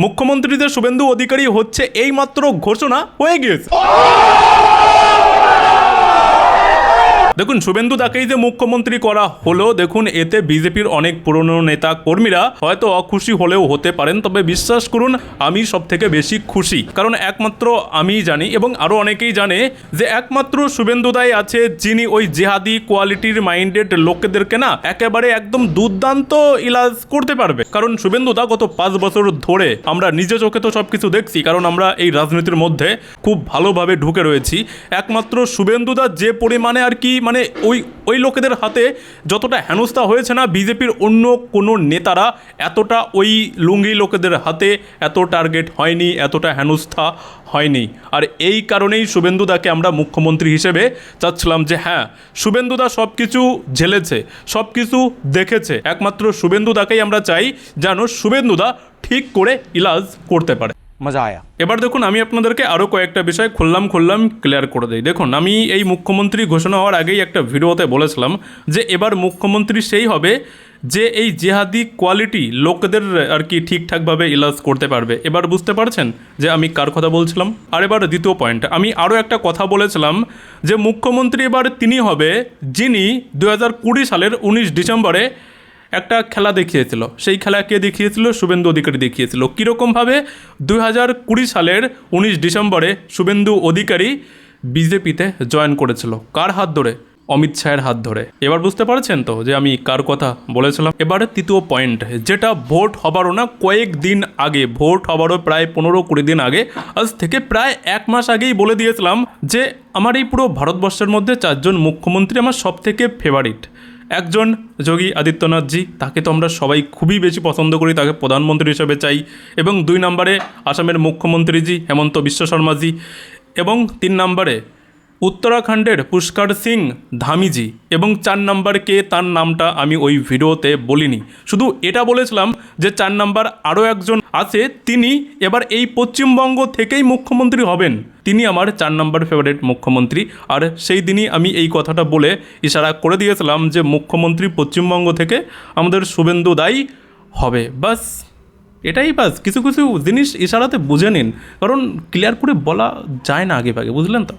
মুখ্যমন্ত্রীদের শুভেন্দু অধিকারী হচ্ছে এইমাত্র ঘোষণা হয়ে গিয়েছে। দেখুন, শুভেন্দু দাকেই যে মুখ্যমন্ত্রী করা হলো, দেখুন এতে বিজেপির অনেক পুরনো নেতা কর্মীরা হয়তো অখুশি হলেও হতে পারেন, তবে বিশ্বাস করুন আমি সব থেকে বেশি খুশি। কারণ একমাত্র আমি জানি এবং আরও অনেকেই জানে যে একমাত্র শুভেন্দু দাই আছে যিনি ওই জেহাদি কোয়ালিটির মাইন্ডেড লোকেদেরকে না একেবারে একদম দুর্দান্ত ইলাজ করতে পারবে। কারণ শুভেন্দু দা গত 5 বছর ধরে আমরা নিজে চোখে তো সব কিছু দেখছি, কারণ আমরা এই রাজনীতির মধ্যে খুব ভালোভাবে ঢুকে রয়েছি। একমাত্র শুভেন্দু দা যে পরিমাণে আর কি মানে ওই লোকেদের হাতে যতটা হেনস্থা হয়েছে না, বিজেপির অন্য কোনো নেতারা এতটা ওই লুঙ্গি লোকেদের হাতে এত টার্গেট হয়নি, এতটা হেনস্থা হয়নি। আর এই কারণেই শুভেন্দু দাকে আমরা মুখ্যমন্ত্রী হিসেবে চাচ্ছিলাম যে হ্যাঁ, শুভেন্দু দা সব কিছু ঝেলেছে, সব কিছু দেখেছে। একমাত্র শুভেন্দু দাকেই আমরা চাই যেন শুভেন্দু দা ঠিক করে ইলাজ করতে পারে। মজা আয়া। এবার দেখুন, আমি আপনাদেরকে আরও কয়েকটা বিষয় খুললাম ক্লিয়ার করে দিই। দেখুন, আমি এই মুখ্যমন্ত্রী ঘোষণা হওয়ার আগেই একটা ভিডিওতে বলেছিলাম যে এবার মুখ্যমন্ত্রী সেই হবে যে এই জেহাদি কোয়ালিটি লোকদের আর কি ঠিকঠাকভাবে ইলাজ করতে পারবে। এবার বুঝতে পারছেন যে আমি কার কথা বলছিলাম। আর এবার দ্বিতীয় পয়েন্ট, আমি আরও একটা কথা বলেছিলাম যে মুখ্যমন্ত্রী এবার তিনি হবে যিনি 2020 সালের 19 ডিসেম্বরে একটা খেলা দেখিয়েছিল। সেই খেলা কে দেখিয়েছিল? শুভেন্দু অধিকারী দেখিয়েছিল। কীরকমভাবে? 2020 সালের 19 ডিসেম্বরে শুভেন্দু অধিকারী বিজেপিতে জয়েন করেছিল। কার হাত ধরে? অমিত শাহের হাত ধরে। এবার বুঝতে পারছেন তো যে আমি কার কথা বলেছিলাম। এবারে তৃতীয় পয়েন্ট, যেটা ভোট হবারও না কয়েকদিন আগে, ভোট হবারও প্রায় 15-20 দিন আগে, আজ থেকে প্রায় 1 মাস আগেই বলে দিয়েছিলাম যে আমার এই পুরো ভারতবর্ষের মধ্যে 4 জন মুখ্যমন্ত্রী আমার সব থেকে ফেভারিট। একজন যোগী আদিত্যনাথজি, তাকে তো আমরা সবাই খুবই বেশি পছন্দ করি, তাকে প্রধানমন্ত্রী হিসেবে চাই। এবং 2 নম্বরে আসামের মুখ্যমন্ত্রীজি হেমন্ত বিশ্ব শর্মাজি। এবং 3 নম্বরে উত্তরাখণ্ডের পুষ্কর সিং ধামিজি। এবং 4 নম্বর কে, তার নামটা আমি ওই ভিডিওতে বলিনি, শুধু এটা বলেছিলাম যে 4 নম্বর আরও একজন আছে, তিনি এবার এই পশ্চিমবঙ্গ থেকেই মুখ্যমন্ত্রী হবেন। তিনি আমার 4 নম্বর ফেভারিট মুখ্যমন্ত্রী। আর সেই দিনই আমি এই কথাটা বলে ইশারা করে দিয়েছিলাম যে মুখ্যমন্ত্রী পশ্চিমবঙ্গ থেকে আমাদের শুভেন্দু দাই হবে। বাস এটাই, বাস কিছু কিছু জিনিস ইশারাতে বুঝে নিন, কারণ ক্লিয়ার করে বলা যায় না আগে ভাগে, বুঝলেন তো।